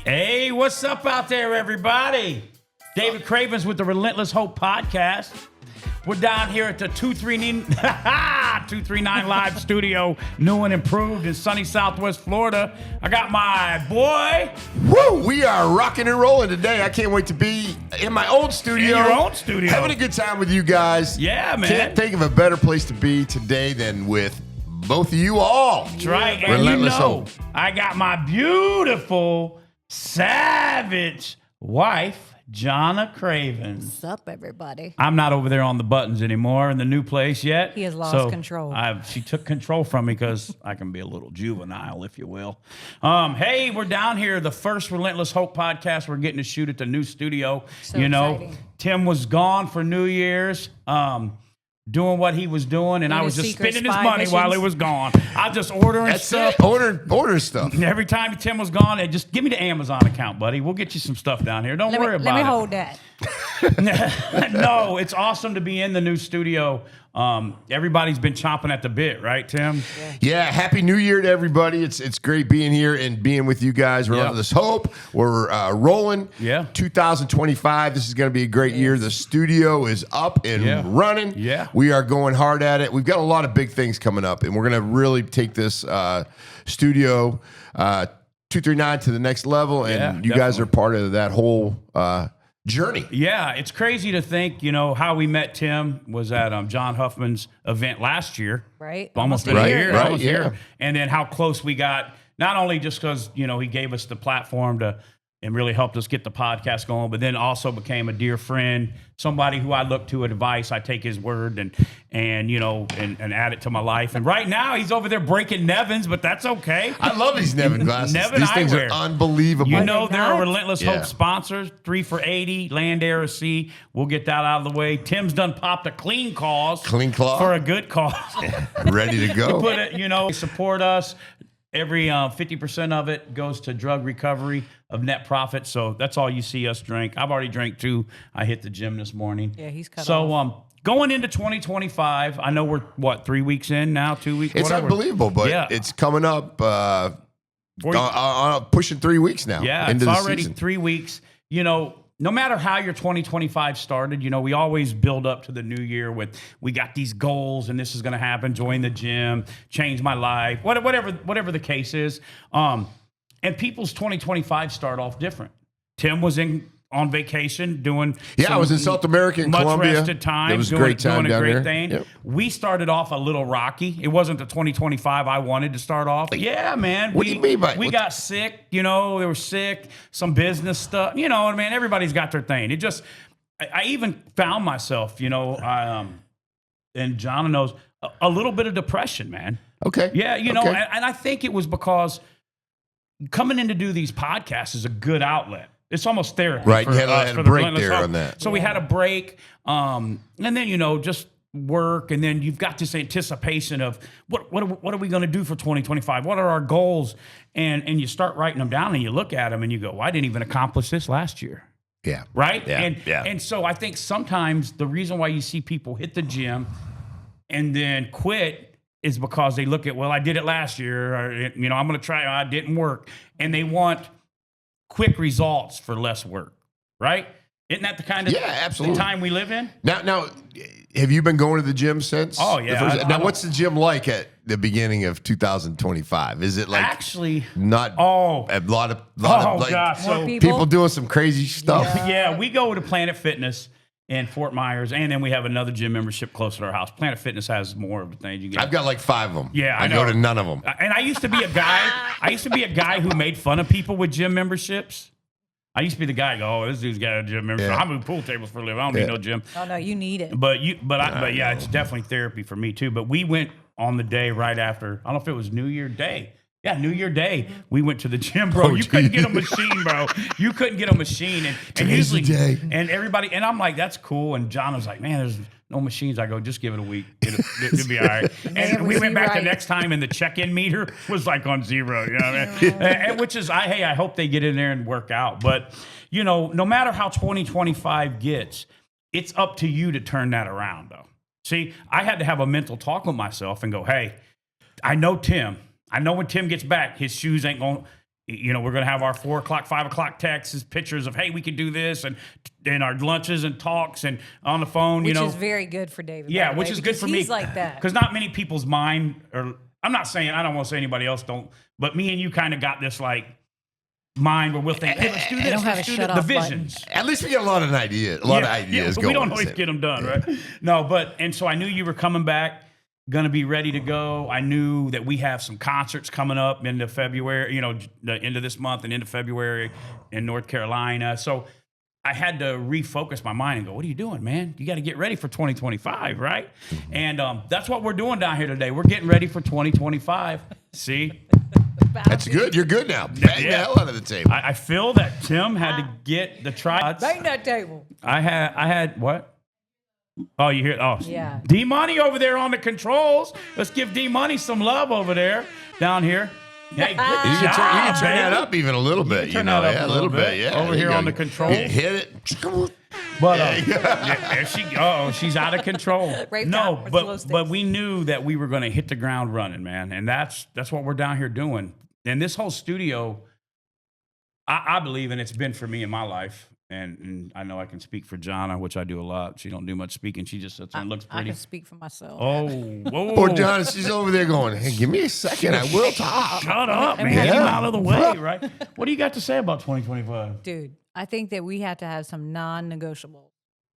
Hey, what's up out there, everybody? David Cravens with the Relentless Hope Podcast. We're down here at the 239 Live Studio, new and improved in sunny Southwest Florida. I got my boy. Woo! We are rocking and rolling today. I can't wait to be in my own studio. In your own studio. Having a good time with you guys. Yeah, man. Can't think of a better place to be today than with both of you all. That's right. And Relentless Hope. I got my beautiful, savage wife, Jahnna Cravens. What's up, everybody? I'm not over there on the buttons anymore in the new place yet. He has lost control. She took control from me because I can be a little juvenile, if you will. Hey, we're down here, the first Relentless Hope podcast. We're getting to shoot at the new studio. So exciting. Tim was gone for New Year's. Doing what he was doing, and I was just spending his money while he was gone. I was just ordering stuff. Order stuff. Every time Tim was gone, hey, just give me the Amazon account, buddy. We'll get you some stuff down here. Don't worry about it. Let me hold that. No, it's awesome to be in the new studio. Everybody's been chomping at the bit, right, Tim? Yeah, happy New Year to everybody. It's great being here and being with you guys. Relentless Hope. We're rolling. Yeah. 2025. This is going to be a great year. The studio is up and running. Yeah. We are going hard at it. We've got a lot of big things coming up, and we're going to really take this studio 239 to the next level, and you guys are part of that whole journey. Yeah, it's crazy to think, how we met Tim was at John Huffman's event last year. Right. Almost a year. Almost a year. And then how close we got, not only just because, he gave us the platform and really helped us get the podcast going, but then also became a dear friend, somebody who I look to advice. I take his word and add it to my life. And right now he's over there breaking Nevens, but that's okay. I love these Neven glasses. These things are unbelievable. They're a Relentless Hope sponsors, 3 for $80, Land, Air, Sea. We'll get that out of the way. Tim's done popped a clean cause. Clean claw. For a good cause. Ready to go. Put it, support us. Every 50% of it goes to drug recovery of net profit. So that's all you see us drink. I've already drank 2. I hit the gym this morning. Yeah, he's cut off. Going into 2025, I know we're, 3 weeks in now, 2 weeks? It's unbelievable, but it's coming up pushing 3 weeks now. Yeah, into it's the already season. 3 weeks. No matter how your 2025 started, we always build up to the new year with, we got these goals and this is going to happen, join the gym, change my life, whatever the case is. And people's 2025 start off different. Tim was on vacation doing I was in South America in Colombia. Much rested time. It was a great time doing down a great there. thing. Yep. We started off a little rocky. It wasn't the 2025 I wanted to start off. Yeah, man. What do you mean by we got sick, they were sick, some business stuff. Everybody's got their thing. It just, I even found myself, and Jahnna knows, a little bit of depression, man. Okay. Yeah, and I think it was because coming in to do these podcasts is a good outlet. It's almost therapy. Right, for you us, had for a the break Relentless there Hope. on that. So we had a break, and then just work, and then you've got this anticipation of what are we going to do for 2025? What are our goals? And you start writing them down, and you look at them, and you go, well, I didn't even accomplish this last year. Yeah. Right. Yeah. And so I think sometimes the reason why you see people hit the gym and then quit is because they look at, well, I did it last year, or, I'm going to try. It didn't work, and they want quick results for less work, right? Isn't that the kind of absolutely. the time we live in? Now, have you been going to the gym since? Oh, yeah. Now, what's the gym like at the beginning of 2025? Is it like actually not a lot of like gosh, so people doing some crazy stuff? Yeah, we go to Planet Fitness in Fort Myers, and then we have another gym membership close to our house. Planet Fitness has more of the things you get. I've got like 5 of them. Yeah, I go to none of them. And I used to be a guy who made fun of people with gym memberships. I used to be the guy, this dude's got a gym membership. I move pool tables for a living. I don't need no gym. Oh no, you need it. But it's definitely therapy for me too. But we went on the day right after. I don't know if it was New Year Day. Yeah, New Year Day, we went to the gym, bro. You couldn't get a machine, bro. You couldn't get a machine. And usually, and everybody, and I'm like, that's cool. And John was like, man, there's no machines. I go, just give it a week. It'll be all right. And we went back the next time, and the check-in meter was like on 0. You know what I mean? And which is, I hope they get in there and work out. But, no matter how 2025 gets, it's up to you to turn that around, though. See, I had to have a mental talk with myself and go, hey, I know Tim. I know when Tim gets back, his shoes ain't going you know, we're going to have our 4 o'clock, 5 o'clock texts, pictures of, hey, we could do this, and our lunches and talks and on the phone, which you know. is very good for David. Yeah, which is good for me. He's like that. Because not many people's mind, or I'm not saying, I don't want to say anybody else don't, but me and you kind of got this like mind where we'll think, hey, let's do this. don't have Let's a do shut the off visions. At least we get a lot of ideas. A lot of ideas going. We don't always get them done, right? No, and so I knew you were coming back, gonna be ready to go. I knew that we have some concerts coming up into February, you know, the end of this month and into February in North Carolina. So I had to refocus my mind and go, what are you doing, man? You got to get ready for 2025, right? And that's what we're doing down here today. We're getting ready for 2025. See? That's good. You're good now. Bang the hell out of the table. I feel that Tim had to get the tryouts. Bang that table. I had what? Oh, you hear? Oh, yeah. D Money over there on the controls. Let's give D Money some love over there, down here. Hey, You can turn that up even a little bit. Turn that up a little bit. Yeah, over here on the controls. Hit it. But there she go. She's out of control. Rave No, time. but we knew that we were going to hit the ground running, man, and that's what we're down here doing. And this whole studio, I believe, and it's been for me in my life. And I know I can speak for Jahnna, which I do a lot. She don't do much speaking. She just sits and looks pretty. I can speak for myself. Oh, whoa. Poor Jahnna, she's over there going, hey, give me a second. I will talk. Shut up, man. Get out of the way, right? What do you got to say about 2025? Dude, I think that we have to have some non-negotiables,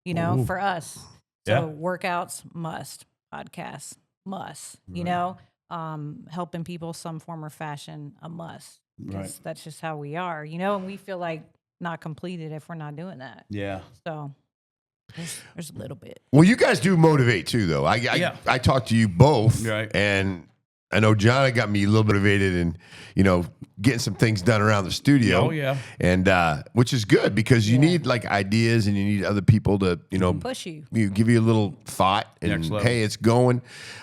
you know, for us. So workouts must, podcasts must, you know, helping people some form or fashion a must. Right. That's just how we are, you know, and we feel like not completed if we're not doing that. Yeah. So there's a little bit. Well, you guys do motivate too, though. I talked to you both, right. And I know Jahnna got me a little motivated in, you know, getting some things done around the studio. Oh, yeah. And which is good because you need like ideas and you need other people to, you know, push you, give you a little thought and hey, it's going.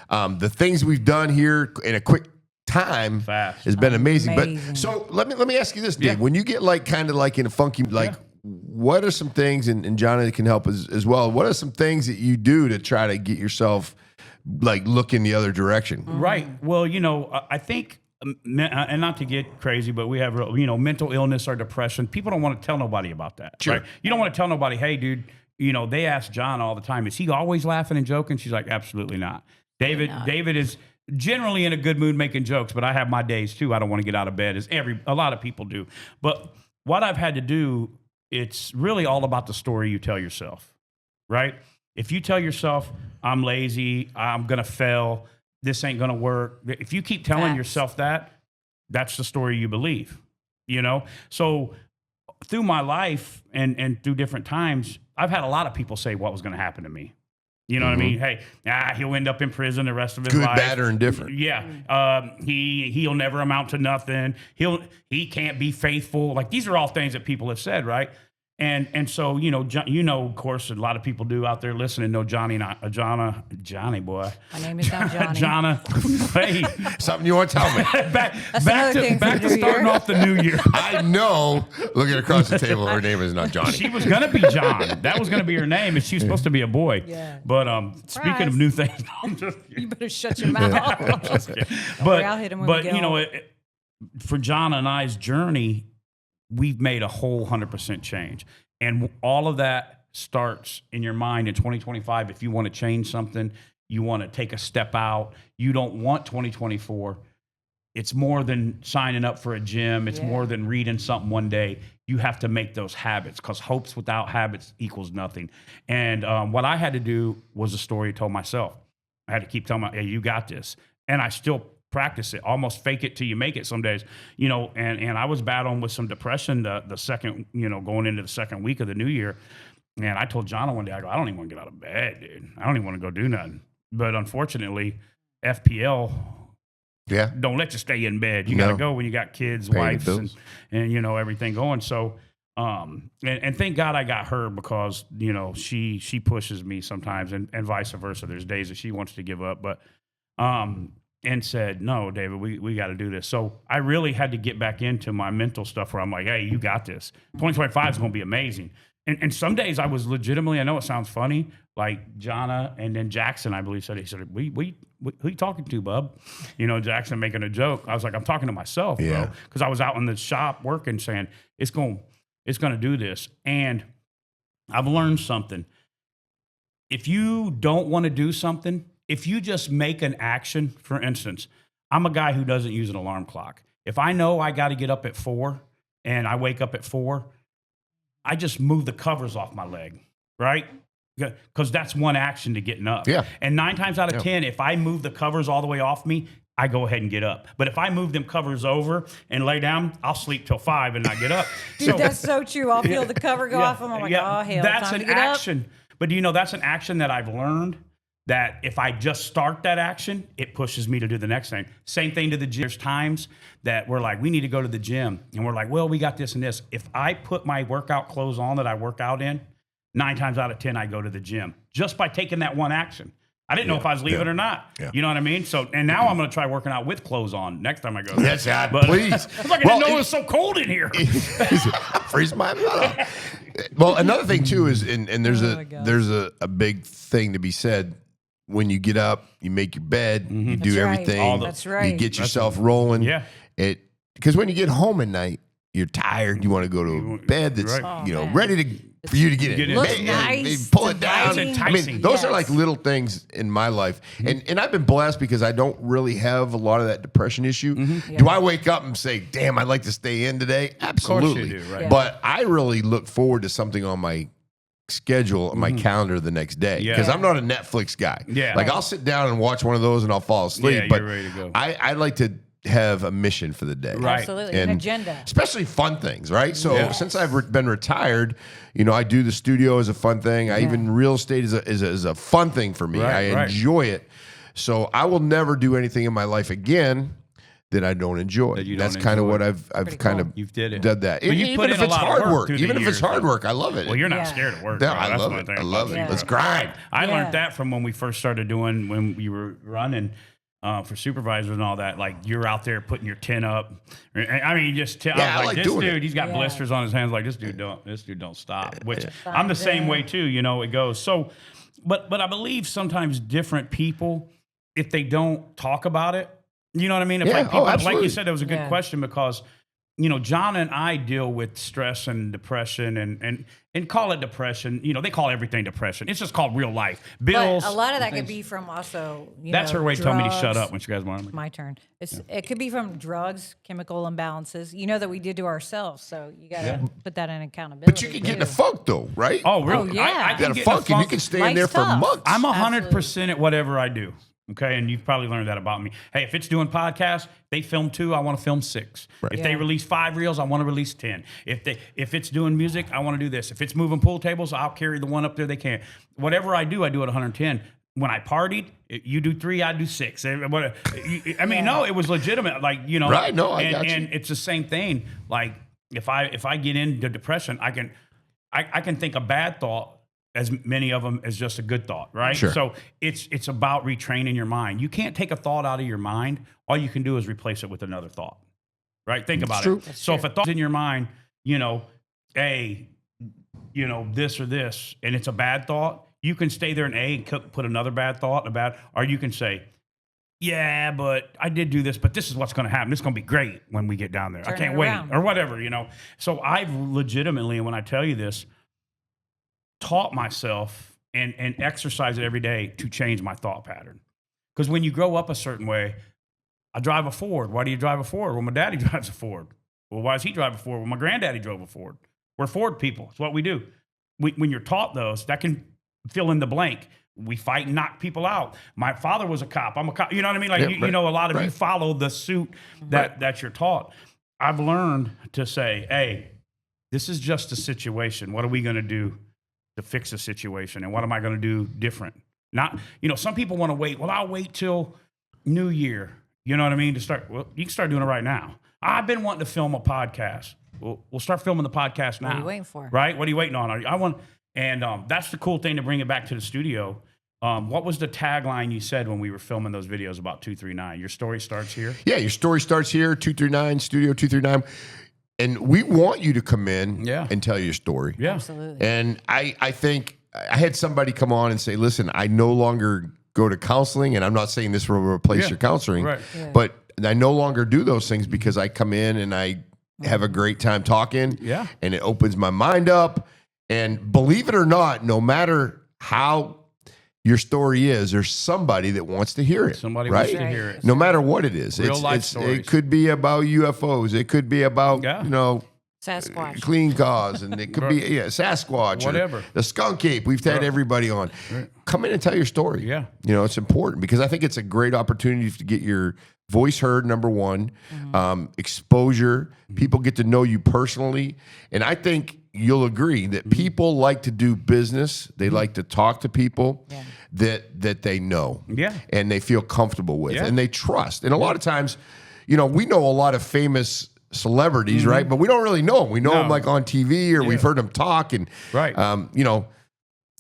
The things we've done here in a quick time has been amazing. But so let me ask you this, Dave. When you get like kind of like in a funky, like what are some things, and Jahnna can help as well, what are some things that you do to try to get yourself like look in the other direction? Right. Well, you know, I think, and not to get crazy, but we have, you know, mental illness or depression. People don't want to tell nobody about that. Sure. Right? You don't want to tell nobody, hey, dude, you know, they ask Jahnna all the time, is he always laughing and joking? She's like, absolutely not. David is generally in a good mood making jokes, but I have my days too. I don't want to get out of bed, as a lot of people do. But what I've had to do, it's really all about the story you tell yourself, right? If you tell yourself, I'm lazy, I'm going to fail, this ain't going to work. If you keep telling yourself that, that's the story you believe, you know? So through my life and through different times, I've had a lot of people say what was going to happen to me. You know what I mean? Hey, he'll end up in prison the rest of his life. Good, bad, or indifferent. Yeah. He'll never amount to nothing. He can't be faithful. Like, these are all things that people have said, right? And so, you know, of course, a lot of people do out there listening know Johnny, boy. My name is not Johnny. Jahnna. Hey. Something you want to tell me. back to starting off the new year. I know, looking across the table, her name is not Johnny. She was going to be John. That was going to be her name, and she was supposed to be a boy. Yeah. But speaking of new things, I'm just kidding. You better shut your mouth. I'm just kidding. I'll hit him when we get you know, home. For Jahnna and I's journey, we've made a whole 100% change. And all of that starts in your mind in 2025. If you want to change something, you want to take a step out, you don't want 2024. It's more than signing up for a gym. It's more than reading something one day. You have to make those habits, because hopes without habits equals nothing. And what I had to do was a story I told myself. I had to keep telling myself, hey, you got this. And I still practice it, almost fake it till you make it some days, you know, and I was battling with some depression the second, you know, going into the second week of the new year. And I told Jahnna one day, I go, I don't even want to get out of bed, dude. I don't even want to go do nothing. But unfortunately, FPL don't let you stay in bed. You got to go when you got kids, wives, and, you know, everything going. So, and thank God I got her, because, you know, she pushes me sometimes, and vice versa. There's days that she wants to give up, but, and said, no, David, we got to do this. So I really had to get back into my mental stuff where I'm like, hey, you got this. 2025 is going to be amazing. And some days I was legitimately, I know it sounds funny, like Jahnna and then Jackson, I believe, said, he said, we who you talking to, bub? You know, Jackson making a joke. I was like, I'm talking to myself, bro. Because I was out in the shop working saying, it's going to do this. And I've learned something. If you don't want to do something, if you just make an action, for instance, I'm a guy who doesn't use an alarm clock. If I know I got to get up at 4 and I wake up at 4, I just move the covers off my leg, right? Because that's one action to getting up. Yeah. And 9 times out of 10, if I move the covers all the way off me, I go ahead and get up. But if I move them covers over and lay down, I'll sleep till 5 and not get up. Dude, that's so true. I'll feel the cover go off and I'm like, oh, hell, that's time an to get action. up. But do you know that's an action that I've learned that if I just start that action, it pushes me to do the next thing. Same thing to the gym. There's times that we're like, we need to go to the gym. And we're like, well, we got this and this. If I put my workout clothes on that I work out in, 9 times out of 10, I go to the gym just by taking that one action. I didn't know if I was leaving or not. Yeah. You know what I mean? So, and now I'm going to try working out with clothes on next time I go there. Yes, please. I was like, I didn't know it was so cold in here. Freeze my butt off. Well, another thing too is, and there's a big thing to be said. When you get up, you make your bed, you do everything. That's right. You get yourself rolling. Yeah. Because when you get home at night, you're tired. You want to go to bed that's ready for you to get in. Looks nice. Pull it down. I mean, those are like Yes. little things in my life, and I've been blessed because I don't really have a lot of that depression issue. Do I wake up and say, "Damn, I'd like to stay in today"? Absolutely. Of course you do, right? But I really look forward to something on my schedule, on my calendar the next day, because I'm not a Netflix guy. Like I'll sit down and watch one of those and I'll fall asleep. Yeah, but you're ready to go. I like to have a mission for the day. Right. Absolutely. An agenda. Especially fun things, right? So since I've been retired, you know, I do the studio as a fun thing. I even real estate is a fun thing for me. I enjoy it. So I will never do anything in my life again that I don't enjoy. That's kind of what I've kind of done that. But you put even if in a it's lot of hard work work, through the even if it's years, hard though. work, I love it. Well, you're not scared of work. No, bro. I That's love one it. thing I love it. Yeah. Let's grind. I learned that from when we first started doing, when you were running for supervisors and all that. Like you're out there putting your tent up. I mean, you just tell I like this doing dude, it. he's got blisters on his hands. Like this dude don't stop. Which I'm the same way too. You know, it goes. So, but I believe sometimes different people, if they don't talk about it, you know what I mean? If like people, like you said, that was a good question because, you know, Jahnna and I deal with stress and depression and call it depression. You know, they call everything depression. It's just called real life. Bills. But a lot of that could be from also, That's her way of telling me to shut up when she guys want me. My turn. It could be from drugs, chemical imbalances, you know, that we did to ourselves. So you got to put that in accountability. But you can get in the funk though, right? Oh, really? Oh, yeah. I You can got a get funk and you can stay in there for Life's tough. months. I'm 100% at whatever I do. Okay, and you've probably learned that about me. Hey, if it's doing podcasts, they film 2, I want to film 6. Right. If they release 5 reels, I want to release 10. If it's doing music, I want to do this. If it's moving pool tables, I'll carry the one up there they can. Whatever I do at 110. When I partied, you do 3, I do 6. I mean, no, it was legitimate. Like, you know, Right, no, I got you. And it's the same thing. Like if I get into depression, I can think a bad thought, as many of them as just a good thought, right? Sure. So it's about retraining your mind. You can't take a thought out of your mind. All you can do is replace it with another thought, right? Think about it. So if a thought's in your mind, you know, hey, you know, this or this, and it's a bad thought, you can stay there and put another bad thought, or you can say, yeah, but I did do this, but this is what's going to happen. It's going to be great when we get down there. I can't wait, or whatever, you know. So I've legitimately, and when I tell you this, taught myself and exercise it every day to change my thought pattern. Because when you grow up a certain way, I drive a Ford. Why do you drive a Ford? Well, my daddy drives a Ford. Well, why does he drive a Ford? Well, my granddaddy drove a Ford. We're Ford people. It's what we do. When you're taught those, that can fill in the blank. We fight and knock people out. My father was a cop. I'm a cop. You know what I mean? Like, you know, a lot of you follow the suit that you're taught. I've learned to say, hey, this is just a situation. What are we going to do to fix the situation? And what am I going to do different? Not, you know, some people want to wait. Well, I'll wait till New Year. You know what I mean? To start. Well, you can start doing it right now. I've been wanting to film a podcast. We'll start filming the podcast now. What are you waiting for? Right? What are you waiting on? I want, and that's the cool thing to bring it back to the studio. What was the tagline you said when we were filming those videos about 239? Your story starts here? Yeah, your story starts here, 239, Studio 239. And we want you to come in and tell your story. Yeah. Absolutely. And I think I had somebody come on and say, listen, I no longer go to counseling, and I'm not saying this will replace your counseling, but I no longer do those things because I come in and I have a great time talking, and it opens my mind up. And believe it or not, no matter how your story is, there's somebody that wants to hear it. Somebody wants to hear it. No matter what it is. Real life stories. It could be about UFOs. It could be about, Sasquatch. Clean cars. And it could be Sasquatch. Whatever. The skunk ape. We've had everybody on. Come in and tell your story. Yeah. It's important because I think it's a great opportunity to get your voice heard, number one. Exposure. People get to know you personally. And I think you'll agree that people like to do business. They like to talk to people that they know and they feel comfortable with and they trust. And a lot of times, we know a lot of famous celebrities, right? But we don't really know them. We know them like on TV or we've heard them talk. And,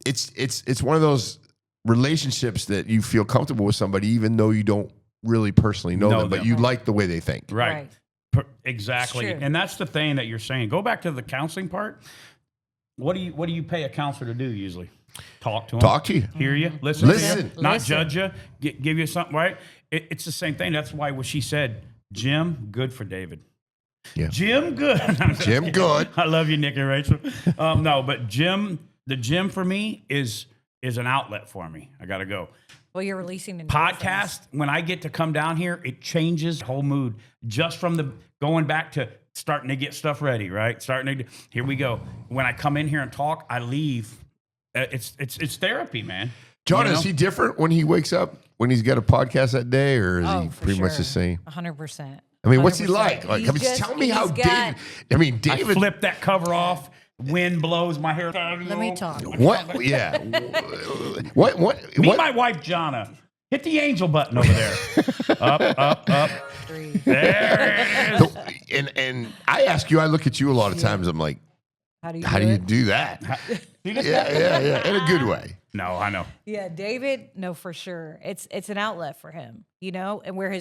it's one of those relationships that you feel comfortable with somebody, even though you don't really personally know them, but you like the way they think. Right. Exactly. And that's the thing that you're saying. Go back to the counseling part. What do you pay a counselor to do usually? Talk to them. Talk to you. Hear you. Listen. To you, not judge you. Give you something, right? It's the same thing. That's why what she said, Jim, good for David. Yeah. Jim, good. Jim, good. I love you, Nick and Rachel. No, but the gym for me is an outlet for me. I got to go. Well, you're releasing the podcast. When I get to come down here, it changes the whole mood just from the going back to starting to get stuff ready, right? Here we go. When I come in here and talk, I leave. It's therapy, man. John, is he different when he wakes up, when he's got a podcast that day, or is he pretty much the same? 100%. I mean, what's he like? Tell me how David. David. I flip that cover off. Wind blows my hair. Let me talk. What? Yeah. What? Meet my wife, Jahnna. Hit the angel button over there. Up. 3. There it is. And I ask you, I look at you a lot of times. I'm like, how do you do that? Yeah. In a good way. No, I know. Yeah, David, no, for sure. It's an outlet for him, and where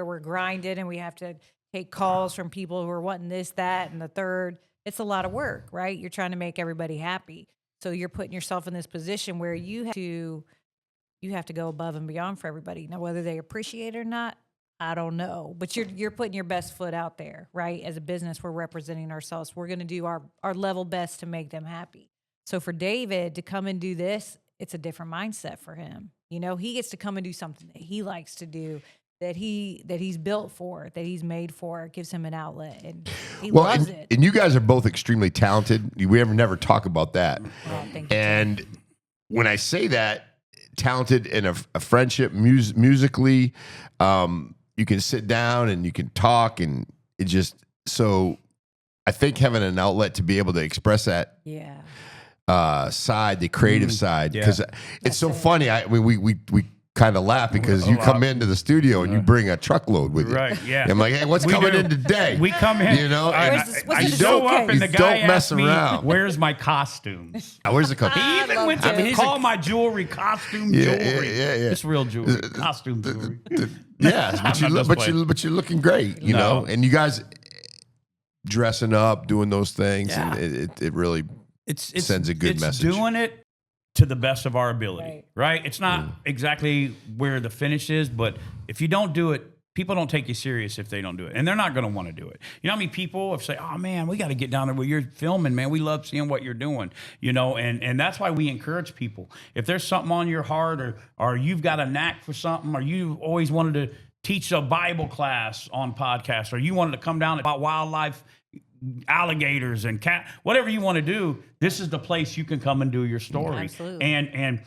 we're grinding and we have to take calls from people who are wanting this, that, and the third. It's a lot of work, right? You're trying to make everybody happy. So you're putting yourself in this position where you have to go above and beyond for everybody. Now, whether they appreciate it or not, I don't know. But you're putting your best foot out there, right? As a business, we're representing ourselves. We're going to do our level best to make them happy. So for David to come and do this, it's a different mindset for him. He gets to come and do something that he likes to do, that he's built for, that he's made for. It gives him an outlet, and he loves it. And you guys are both extremely talented. We never talk about that. Thank you. And when I say that, talented in a friendship, musically, you can sit down and you can talk, and it just so. I think having an outlet to be able to express that. Side, the creative side, because it's so funny. We kind of laugh because you come into the studio and you bring a truckload with you. Right, yeah. I'm like, hey, what's coming in today? We come in. I show up and the guy don't mess asks me, around. Where's my costumes? Where's the costume? He even went to call my jewelry costume jewelry. Yeah. It's real jewelry, costume jewelry. Yes, but you're looking great, you know. And you guys dressing up, doing those things, and it really sends a good message. It's doing it to the best of our ability, right? It's not exactly where the finish is, but if you don't do it, people don't take you serious if they don't do it. And they're not going to want to do it. You know how many people have said, oh, man, we got to get down there where you're filming, man. We love seeing what you're doing, and that's why we encourage people. If there's something on your heart or you've got a knack for something, or you always wanted to teach a Bible class on podcast, or you wanted to come down about wildlife, alligators and cat, whatever you want to do, this is the place you can come and do your story. Absolutely. And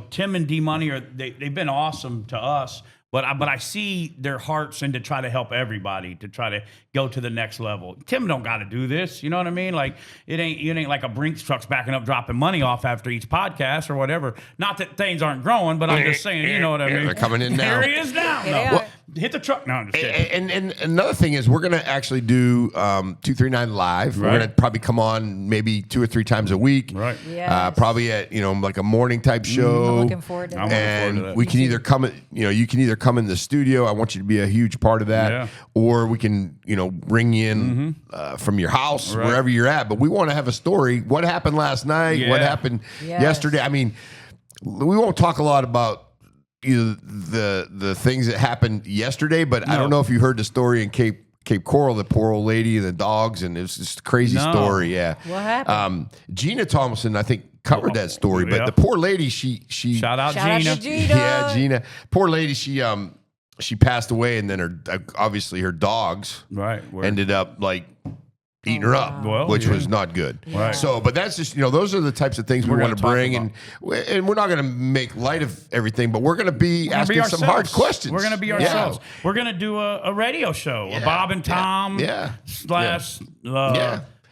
Tim and D Money they've been awesome to us, but I see their hearts and to try to help everybody to try to go to the next level. Tim don't got to do this, you know what I mean? Like it ain't like a Brinks truck's backing up dropping money off after each podcast or whatever. Not that things aren't growing, but I'm just saying, you know what I mean? They're coming in now. There he is now. No. Hit the truck. No, I'm just kidding. And another thing is we're going to actually do 239 live. We're going to probably come on maybe 2 or 3 times a week. Right. Yes. Probably at, like a morning type show. I'm looking forward to that. And we can either come, you can either come in the studio. I want you to be a huge part of that. Or we can, bring you in from your house, wherever you're at. But we want to have a story. What happened last night? What happened yesterday? I mean, we won't talk a lot about the things that happened yesterday, but I don't know if you heard the story in Cape Coral, the poor old lady and the dogs, and it's just a crazy story. Yeah. What happened? Jahnna Thomason, I think, covered that story, but the poor lady, she shout out to Jahnna. Yeah, Jahnna. Poor lady, she passed away, and then obviously her dogs ended up like eating her up, which was not good. Right. So, but that's just, those are the types of things we want to bring, and we're not going to make light of everything, but we're going to be asking some hard questions. We're going to be ourselves. Yeah. We're going to do a radio show, a Bob and Tom /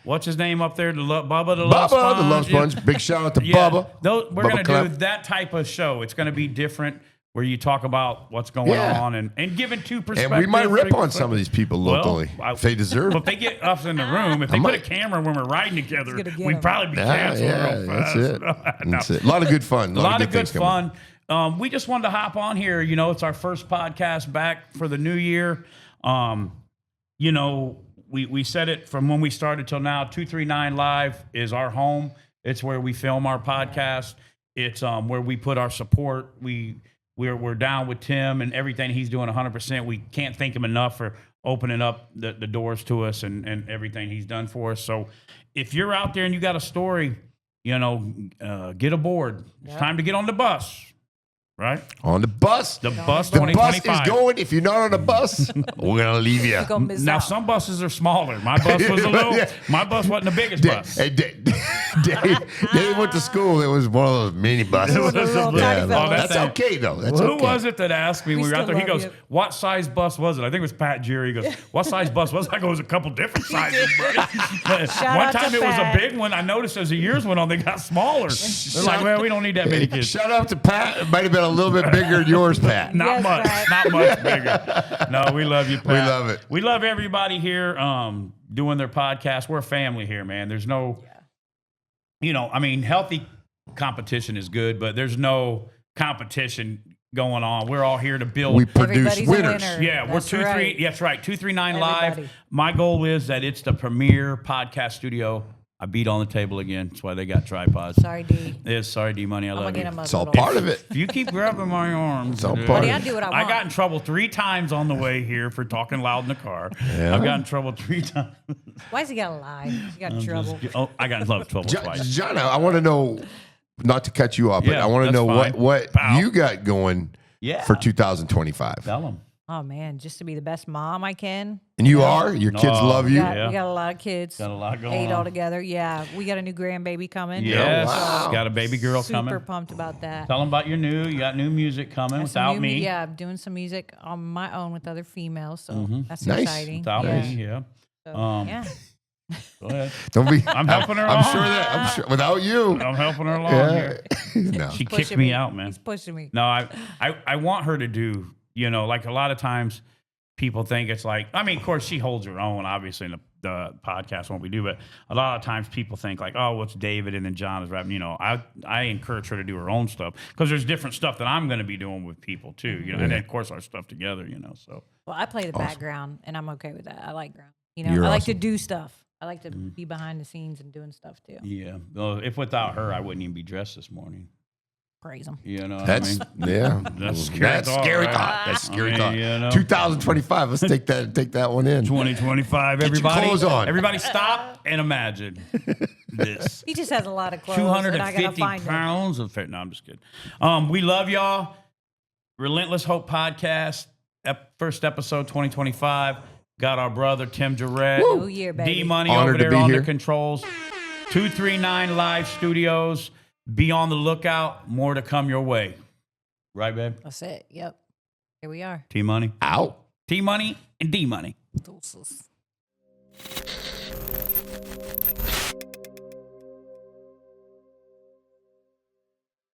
what's his name up there? Bubba the Love Sponge. Big shout out to Bubba. We're going to do that type of show. It's going to be different, where you talk about what's going on and giving two perspectives. And we might rip on some of these people locally if they deserve. But if they get us in the room, if they put a camera when we're riding together, we'd probably be canceled real fast. That's it. A lot of good fun. A lot of good fun. We just wanted to hop on here. It's our first podcast back for the new year. We said it from when we started till now. 239 Live is our home. It's where we film our podcast. It's where we put our support. We're down with Tim and everything he's doing 100%. We can't thank him enough for opening up the doors to us and everything he's done for us. So if you're out there and you got a story, get aboard. It's time to get on the bus. Right? On the bus. The bus is going. If you're not on the bus, we're going to leave you. Now, some buses are smaller. My bus was my bus wasn't the biggest bus. Hey, Dave went to school. It was one of those mini buses. That's okay, though. Who was it that asked me when we were out there? He goes, what size bus was it? I think it was Pat Jerry. He goes, what size bus was it? I go, it was a couple different sizes, buddy. One time it was a big one. I noticed as the years went on, they got smaller. They're like, well, we don't need that many kids. Shout out to Pat. It might have been a little bit bigger than yours, Pat. Not much bigger. No, we love you, Pat. We love it. We love everybody here doing their podcast. We're a family here, man. There's no, healthy competition is good, but there's no competition going on. We're all here to build. We produce winners. Yeah, we're 239 Live. My goal is that it's the premier podcast studio. I beat on the table again. That's why they got tripods. Sorry, D. Sorry, D Money. I love you. It's all part of it. If you keep grabbing my arms, it's all part of it. I do what I want. I got in trouble 3 times on the way here for talking loud in the car. Yeah. I've gotten in trouble 3 times. Why has he got to lie? He got in trouble. I got in trouble twice. Jahnna, I want to know, not to cut you off, but I want to know what you got going for 2025. Tell them. Oh, man, just to be the best mom I can. And you are? Your kids love you? We got a lot of kids. Got a lot going 8 on. altogether. Yeah, we got a new grandbaby coming. Yes. Wow. Got a baby girl coming. Super pumped about that. Tell them about you got new music coming without me. Yeah, I'm doing some music on my own with other females, so that's exciting. Without me, yeah. So, Go ahead. Don't be. I'm helping her along. I'm sure without you. I'm helping her along here. No. She kicked me out, man. He's pushing me. No, I want her to do, like a lot of times people think it's like, of course she holds her own, obviously, in the podcast, what we do, but a lot of times people think like, oh, what's David and then John is rapping. I encourage her to do her own stuff because there's different stuff that I'm going to be doing with people too, and then of course our stuff together, so. Well, I play the background and I'm okay with that. I like ground. You're I like awesome. to do stuff. I like to be behind the scenes and doing stuff too. Yeah. Well, if without her, I wouldn't even be dressed this morning. Praise them. That's That's scary thought. That's scary thought. 2025. Let's take that one in. 2025. Get everybody, your clothes on. Everybody, stop and imagine this. He just has a lot of clothes. 250 pounds of fat. No, I'm just kidding. We love y'all. Relentless Hope Podcast. First episode 2025. Got our brother Tim Guerrette. New year, baby. D Money Honored over there to be on here. the controls. 239 Live Studios. Be on the lookout. More to come your way. Right, babe? That's it. Yep. Here we are. T Money. Out. T Money and D Money. Deuces.